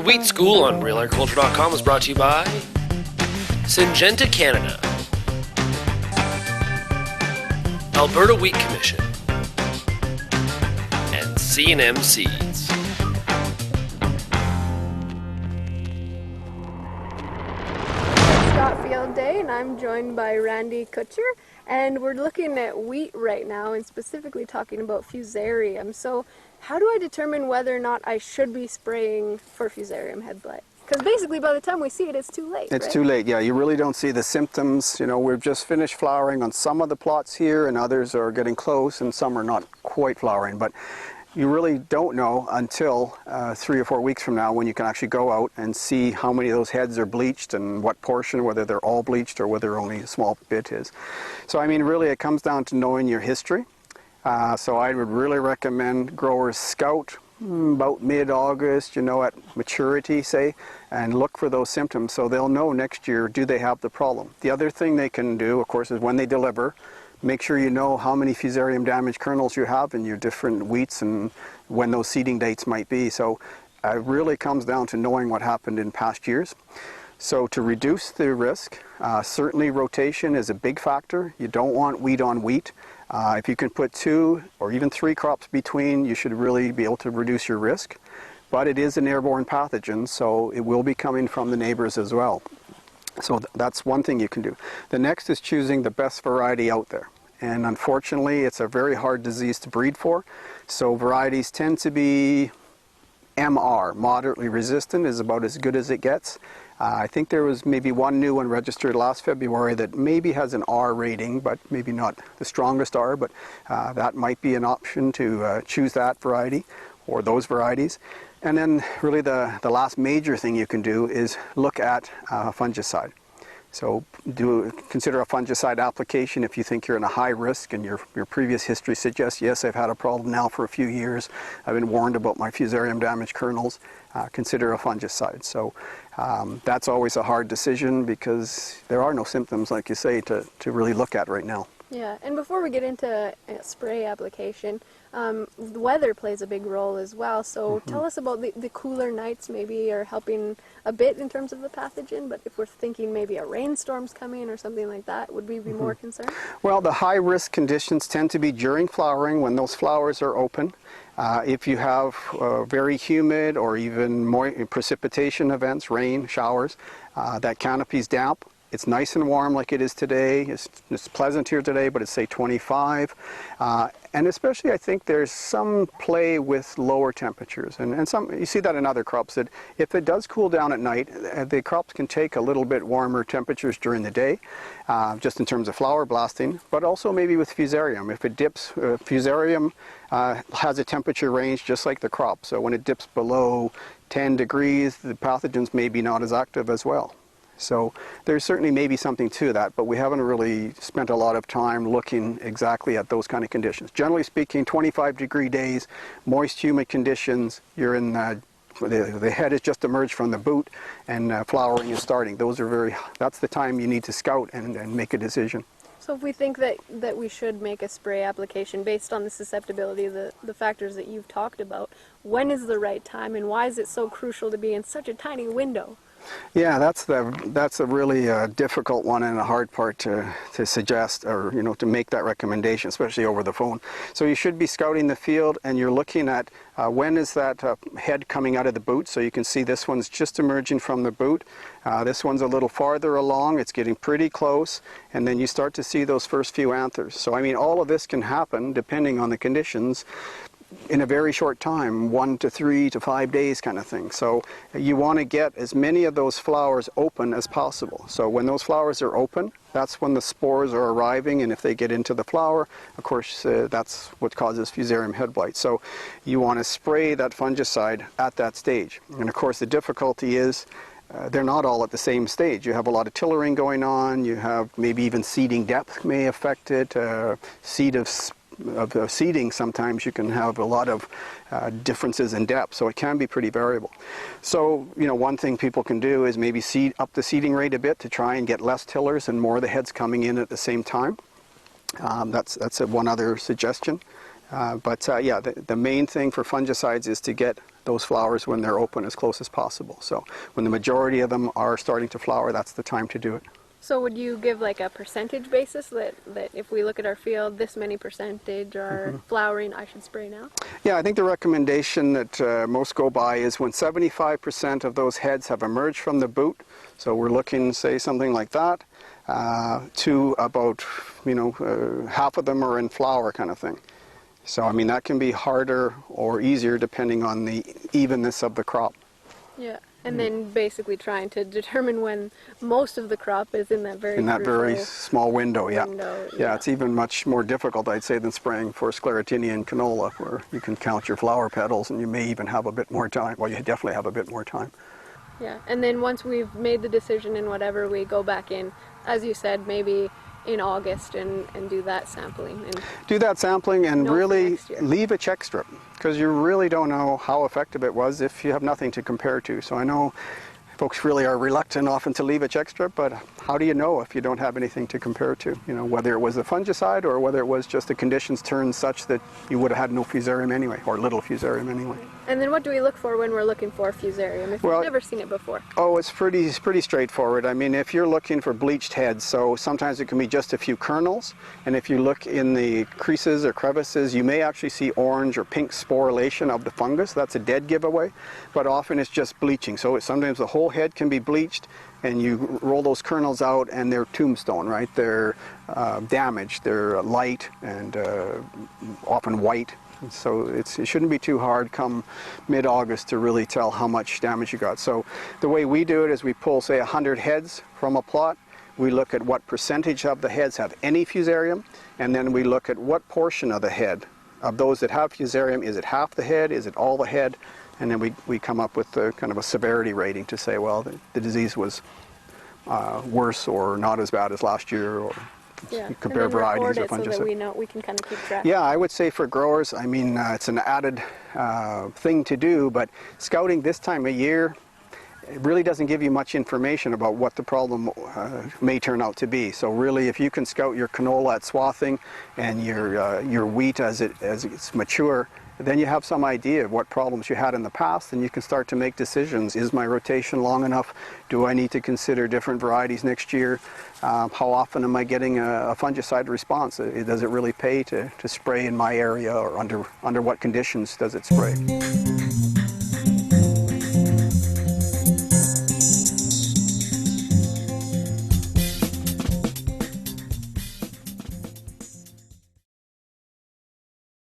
Wheat School on RealAgriculture.com is brought to you by Syngenta Canada, Alberta Wheat Commission, and C&M Seeds. Scott Field Day, and I'm joined by Randy Kutcher, and we're looking at wheat right now and specifically talking about Fusarium. So how do I determine whether or not I should be spraying for Fusarium head blight? Because basically by the time we see it, it's too late, It's right? too late, yeah. You really don't see the symptoms. You know, we've just finished flowering on some of the plots here, and others are getting close, and some are not quite flowering. But you really don't know until 3 or 4 weeks from now, when you can actually go out and see how many of those heads are bleached and what portion, whether they're all bleached or whether only a small bit is. So I mean, really it comes down to knowing your history. So I would really recommend growers scout about mid-August, you know, at maturity, say, and look for those symptoms so they'll know next year, do they have the problem. The other thing they can do, of course, is when they deliver, make sure you know how many Fusarium damaged kernels you have in your different wheats and when those seeding dates might be. So it really comes down to knowing what happened in past years. So to reduce the risk, certainly rotation is a big factor. You don't want wheat on wheat. If you can put 2 or even 3 crops between, you should really be able to reduce your risk. But it is an airborne pathogen, so it will be coming from the neighbors as well. So that's one thing you can do. The next is choosing the best variety out there. And unfortunately, it's a very hard disease to breed for. So varieties tend to be MR, moderately resistant, is about as good as it gets. I think there was maybe one new one registered last February that maybe has an R rating, but maybe not the strongest R, but that might be an option to choose that variety or those varieties. And then really the last major thing you can do is look at fungicide. So consider a fungicide application if you think you're in a high risk and your previous history suggests, yes, I've had a problem now for a few years. I've been warned about my Fusarium damaged kernels. Consider a fungicide. So that's always a hard decision because there are no symptoms, like you say, to really look at right now. Yeah, and before we get into spray application, the weather plays a big role as well. So tell us about the cooler nights maybe are helping a bit in terms of the pathogen, but if we're thinking maybe a rainstorm's coming or something like that, would we be more concerned? Well, the high risk conditions tend to be during flowering when those flowers are open. If you have very humid or even precipitation events, rain, showers, that canopy's damp. It's nice and warm like it is today. It's pleasant here today, but it's say 25. And especially I think there's some play with lower temperatures. And you see that in other crops, that if it does cool down at night, the crops can take a little bit warmer temperatures during the day, just in terms of flower blasting, but also maybe with Fusarium. If it dips, Fusarium has a temperature range just like the crop. So when it dips below 10 degrees, the pathogens may be not as active as well. So there's certainly maybe something to that, but we haven't really spent a lot of time looking exactly at those kind of conditions. Generally speaking, 25-degree days, moist, humid conditions, you're in the head has just emerged from the boot and flowering is starting. That's the time you need to scout and make a decision. So if we think that we should make a spray application based on the susceptibility, the factors that you've talked about, when is the right time and why is it so crucial to be in such a tiny window? Yeah, that's a really difficult one and a hard part to suggest, or to make that recommendation, especially over the phone. So you should be scouting the field and you're looking at when is that head coming out of the boot. So you can see this one's just emerging from the boot. This one's a little farther along, it's getting pretty close, and then you start to see those first few anthers. So I mean, all of this can happen depending on the conditions in a very short time, 1 to 3 to 5 days kind of thing. So you want to get as many of those flowers open as possible. So when those flowers are open, that's when the spores are arriving, and if they get into the flower, of course, that's what causes Fusarium head blight. So you want to spray that fungicide at that stage. And of course, the difficulty is they're not all at the same stage. You have a lot of tillering going on, you have maybe even seeding depth may affect it, of seeding, sometimes you can have a lot of differences in depth, so it can be pretty variable. So, one thing people can do is maybe seed up the seeding rate a bit to try and get less tillers and more of the heads coming in at the same time. That's one other suggestion. Yeah, the main thing for fungicides is to get those flowers when they're open as close as possible. So when the majority of them are starting to flower, that's the time to do it. So would you give like a percentage basis that if we look at our field, this many percentage are flowering, I should spray now? Yeah, I think the recommendation that most go by is when 75% of those heads have emerged from the boot, so we're looking, say, something like that, to about, half of them are in flower kind of thing. So, I mean, that can be harder or easier depending on the evenness of the crop. Yeah, and then basically trying to determine when most of the crop is in that very small window. Yeah, yeah. It's even much more difficult, I'd say, than spraying for sclerotinia and canola, where you can count your flower petals and you may even have a bit more time. Well, you definitely have a bit more time. Yeah, and then once we've made the decision and whatever, we go back in, as you said, maybe in August and do that sampling. And do that sampling and really next year. Leave a check strip, because you really don't know how effective it was if you have nothing to compare to. So I know folks really are reluctant often to leave a check strip, but how do you know if you don't have anything to compare to? Whether it was a fungicide or whether it was just the conditions turned such that you would have had no Fusarium anyway, or little Fusarium anyway. And then what do we look for when we're looking for Fusarium, if we've never seen it before? Oh, it's pretty straightforward. I mean, if you're looking for bleached heads, so sometimes it can be just a few kernels, and if you look in the creases or crevices, you may actually see orange or pink sporulation of the fungus. That's a dead giveaway, but often it's just bleaching. So sometimes the whole head can be bleached, and you roll those kernels out and they're tombstone, right? They're damaged, they're light and often white. So it shouldn't be too hard come mid-August to really tell how much damage you got. So the way we do it is we pull, say, 100 heads from a plot. We look at what percentage of the heads have any Fusarium, and then we look at what portion of the head of those that have Fusarium. Is it half the head? Is it all the head? And then we come up with kind of a severity rating to say, well, the disease was worse or not as bad as last year, or compare varieties or fungicides. So that we can kind of keep track. Yeah, I would say for growers, I mean, it's an added thing to do, but scouting this time of year, it really doesn't give you much information about what the problem may turn out to be. So really, if you can scout your canola at swathing and your wheat as it's mature, then you have some idea of what problems you had in the past, and you can start to make decisions. Is my rotation long enough? Do I need to consider different varieties next year? How often am I getting a fungicide response? Does it really pay to spray in my area, or under what conditions does it spray?